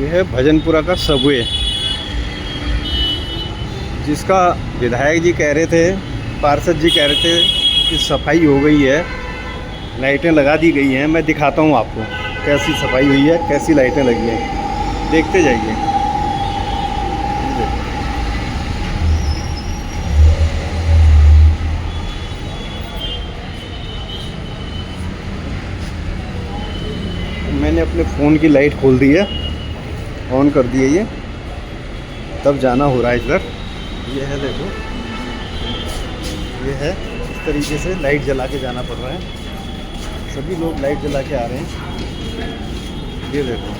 ये है भजनपुरा का सबवे, जिसका विधायक जी कह रहे थे, पार्षद जी कह रहे थे कि सफाई हो गई है, लाइटें लगा दी गई हैं। मैं दिखाता हूँ आपको कैसी सफाई हुई है, कैसी लाइटें लगी हैं, देखते जाइए। मैंने अपने फ़ोन की लाइट खोल दी है, ऑन कर दी है ये, तब जाना हो रहा है इधर। ये है, देखो ये है, इस तरीके से लाइट जला के जाना पड़ रहा है। सभी लोग लाइट जला के आ रहे हैं। ये देखो,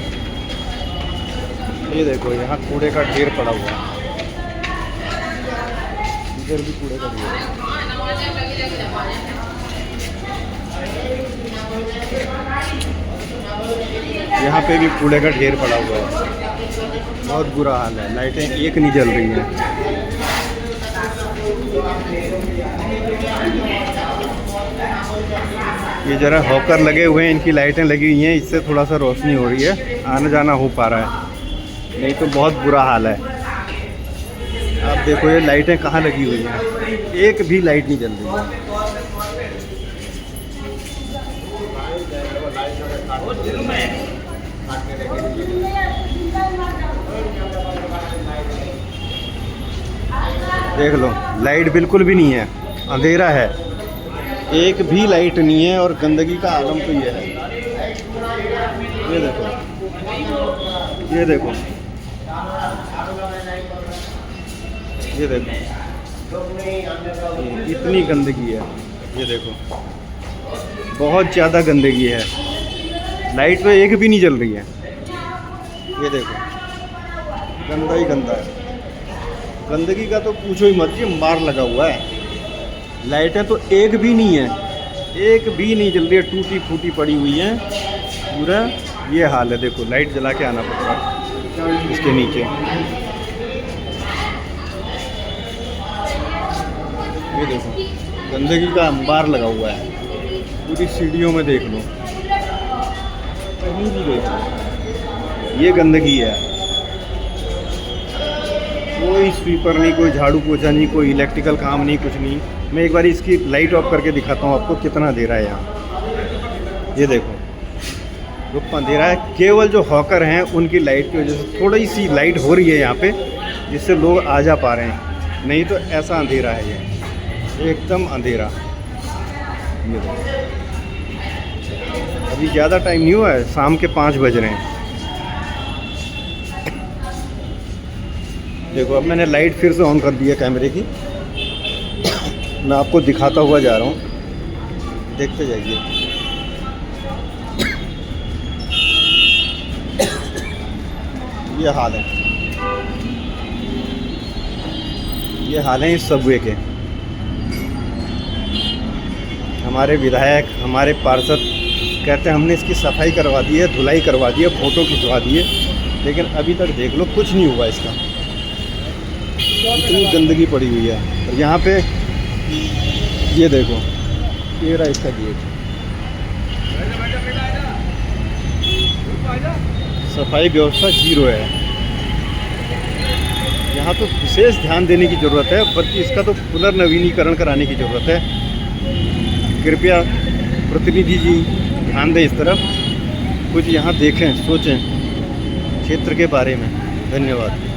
ये देखो, यहाँ कूड़े का ढेर पड़ा हुआ है, इधर भी कूड़े का ढेर है। यहाँ पे भी कूड़े का ढेर पड़ा हुआ है, बहुत बुरा हाल है। लाइटें एक नहीं जल रही हैं। ये जरा हॉकर लगे हुए हैं, इनकी लाइटें लगी हुई हैं, इससे थोड़ा सा रोशनी हो रही है, आना जाना हो पा रहा है, नहीं तो बहुत बुरा हाल है। आप देखो ये लाइटें कहाँ लगी हुई हैं, एक भी लाइट नहीं जल रही है। देख लो, लाइट बिल्कुल भी नहीं है, अंधेरा है, एक भी लाइट नहीं है। और गंदगी का आलम तो ये है। ये देखो, ये देखो, ये देखो, इतनी गंदगी है। ये देखो, बहुत ज़्यादा गंदगी है, लाइट तो एक भी नहीं जल रही है। ये देखो, गंदा ही गंदा है। गंदगी का तो पूछो ही मत, ये मार लगा हुआ है। लाइटें तो एक भी नहीं है, एक भी नहीं जल रही है, टूटी फूटी पड़ी हुई है पूरा। ये हाल है, देखो लाइट जला के आना पड़ रहा है इसके नीचे। ये देखो, गंदगी का अंबार लगा हुआ है, पूरी सीढ़ियों में देख लो, कहीं भी देख लो, ये गंदगी है। कोई स्वीपर नहीं, कोई झाड़ू पोछा नहीं, कोई इलेक्ट्रिकल काम नहीं, कुछ नहीं। मैं एक बार इसकी लाइट ऑफ करके दिखाता हूँ आपको कितना अंधेरा है यहाँ। ये देखो, रुक अंधेरा है, केवल जो हॉकर हैं उनकी लाइट की वजह से थोड़ी सी लाइट हो रही है यहाँ पे, जिससे लोग आ जा पा रहे हैं, नहीं तो ऐसा अंधेरा है ये, एकदम अंधेरा। ये देखो, अभी ज़्यादा टाइम नहीं हुआ है, शाम के 5 बज रहे हैं। देखो, अब मैंने लाइट फिर से ऑन कर दी है कैमरे की, मैं आपको दिखाता हुआ जा रहा हूँ, देखते जाइए। ये हाल है, ये हाल है इस सबवे के। हमारे विधायक, हमारे पार्षद कहते हैं हमने इसकी सफाई करवा दी है, धुलाई करवा दी है, फ़ोटो खिंचवा दिए, लेकिन अभी तक देख लो कुछ नहीं हुआ इसका। इतनी गंदगी पड़ी हुई है। और यहाँ पे ये देखो, ये रहा इसका गेट, सफाई व्यवस्था जीरो है। यहाँ तो विशेष ध्यान देने की ज़रूरत है, बल्कि इसका तो पुनर्नवीनीकरण कराने की ज़रूरत है। कृपया प्रतिनिधि जी ध्यान दें इस तरफ, कुछ यहाँ देखें, सोचें क्षेत्र के बारे में। धन्यवाद।